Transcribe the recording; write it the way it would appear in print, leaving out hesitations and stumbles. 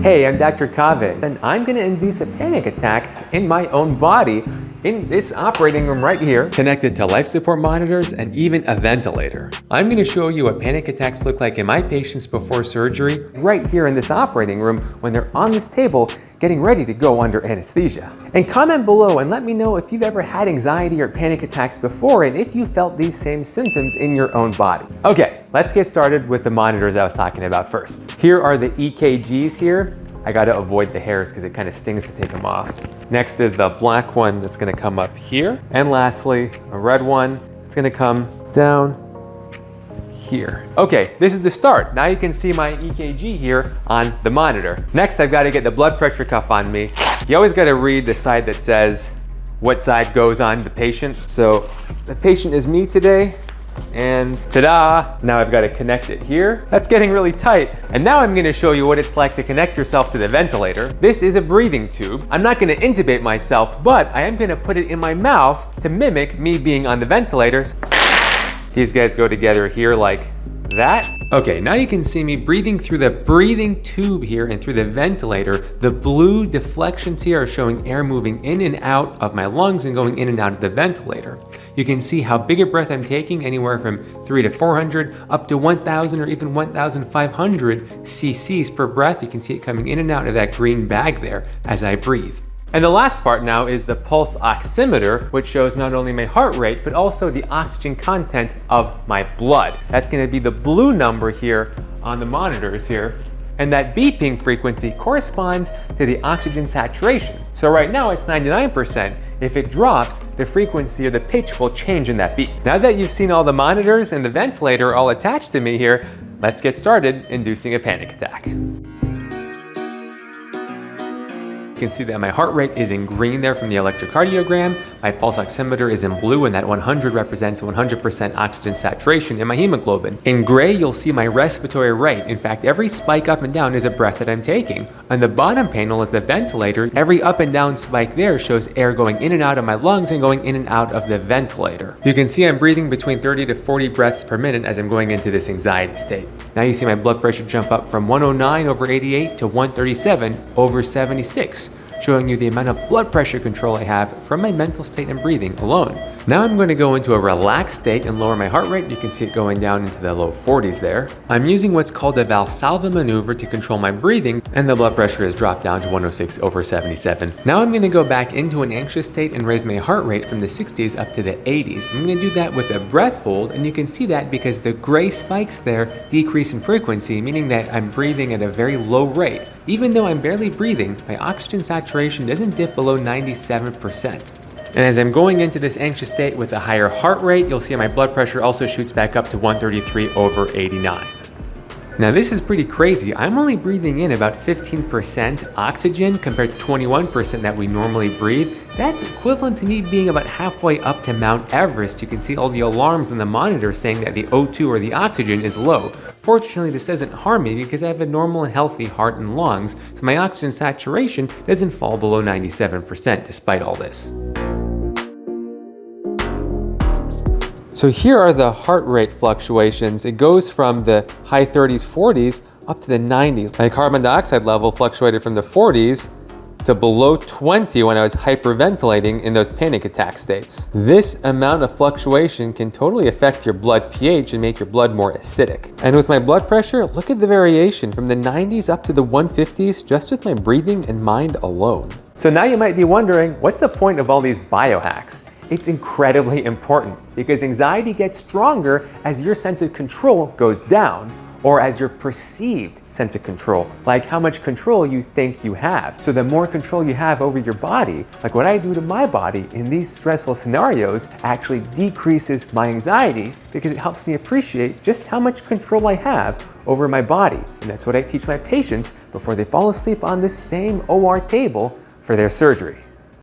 Hey, I'm Dr. Kave, and I'm going to induce a panic attack in my own body in this operating room right here, connected to life support monitors and even a ventilator. I'm going to show you what panic attacks look like in my patients before surgery, right here in this operating room when they're on this table getting ready to go under anesthesia. And comment below and let me know if you've ever had anxiety or panic attacks before and if you felt these same symptoms in your own body. Okay, let's get started with the monitors I was talking about first. Here are the EKGs here. I gotta avoid the hairs because it kind of stings to take them off. Next is the black one that's gonna come up here. And lastly, a red one. It's gonna come down here. Okay, this is the start. Now you can see my EKG here on the monitor. Next, I've got to get the blood pressure cuff on me. You always got to read the side that says what side goes on the patient. So the patient is me today, and ta-da, now I've got to connect it here. That's getting really tight. And now I'm going to show you what it's like to connect yourself to the ventilator. This is a breathing tube. I'm not going to intubate myself, but I am going to put it in my mouth to mimic me being on the ventilator. These guys go together here like that. Okay, now you can see me breathing through the breathing tube here and through the ventilator. The blue deflections here are showing air moving in and out of my lungs and going in and out of the ventilator. You can see how big a breath I'm taking, anywhere from 300 to 400 up to 1,000 or even 1,500 cc's per breath. You can see it coming in and out of that green bag there as I breathe. And the last part now is the pulse oximeter, which shows not only my heart rate, but also the oxygen content of my blood. That's gonna be the blue number here on the monitors here. And that beeping frequency corresponds to the oxygen saturation. So right now it's 99%. If it drops, the frequency or the pitch will change in that beep. Now that you've seen all the monitors and the ventilator all attached to me here, let's get started inducing a panic attack. You can see that my heart rate is in green there from the electrocardiogram. My pulse oximeter is in blue, and that 100 represents 100% oxygen saturation in my hemoglobin. In gray, you'll see my respiratory rate. In fact, every spike up and down is a breath that I'm taking. On the bottom panel is the ventilator. Every up and down spike there shows air going in and out of my lungs and going in and out of the ventilator. You can see I'm breathing between 30 to 40 breaths per minute as I'm going into this anxiety state. Now you see my blood pressure jump up from 109/88 to 137/76. Showing you the amount of blood pressure control I have from my mental state and breathing alone. Now I'm going to go into a relaxed state and lower my heart rate. You can see it going down into the low 40s there. I'm using what's called a Valsalva maneuver to control my breathing, and the blood pressure has dropped down to 106/77. Now I'm going to go back into an anxious state and raise my heart rate from the 60s up to the 80s. I'm going to do that with a breath hold, and you can see that because the gray spikes there decrease in frequency, meaning that I'm breathing at a very low rate. Even though I'm barely breathing, my oxygen saturation doesn't dip below 97%. And as I'm going into this anxious state with a higher heart rate, you'll see my blood pressure also shoots back up to 133/89. Now this is pretty crazy. I'm only breathing in about 15% oxygen compared to 21% that we normally breathe. That's equivalent to me being about halfway up to Mount Everest. You can see all the alarms on the monitor saying that the O2 or the oxygen is low. Fortunately, this doesn't harm me because I have a normal and healthy heart and lungs, so my oxygen saturation doesn't fall below 97% despite all this. So here are the heart rate fluctuations. It goes from the high 30s, 40s up to the 90s. My carbon dioxide level fluctuated from the 40s to below 20 when I was hyperventilating in those panic attack states. This amount of fluctuation can totally affect your blood pH and make your blood more acidic. And with my blood pressure, look at the variation from the 90s up to the 150s just with my breathing and mind alone. So now you might be wondering, what's the point of all these biohacks? It's incredibly important because anxiety gets stronger as your sense of control goes down, or as your perceived sense of control, like how much control you think you have. So the more control you have over your body, like what I do to my body in these stressful scenarios, actually decreases my anxiety because it helps me appreciate just how much control I have over my body. And that's what I teach my patients before they fall asleep on this same OR table for their surgery.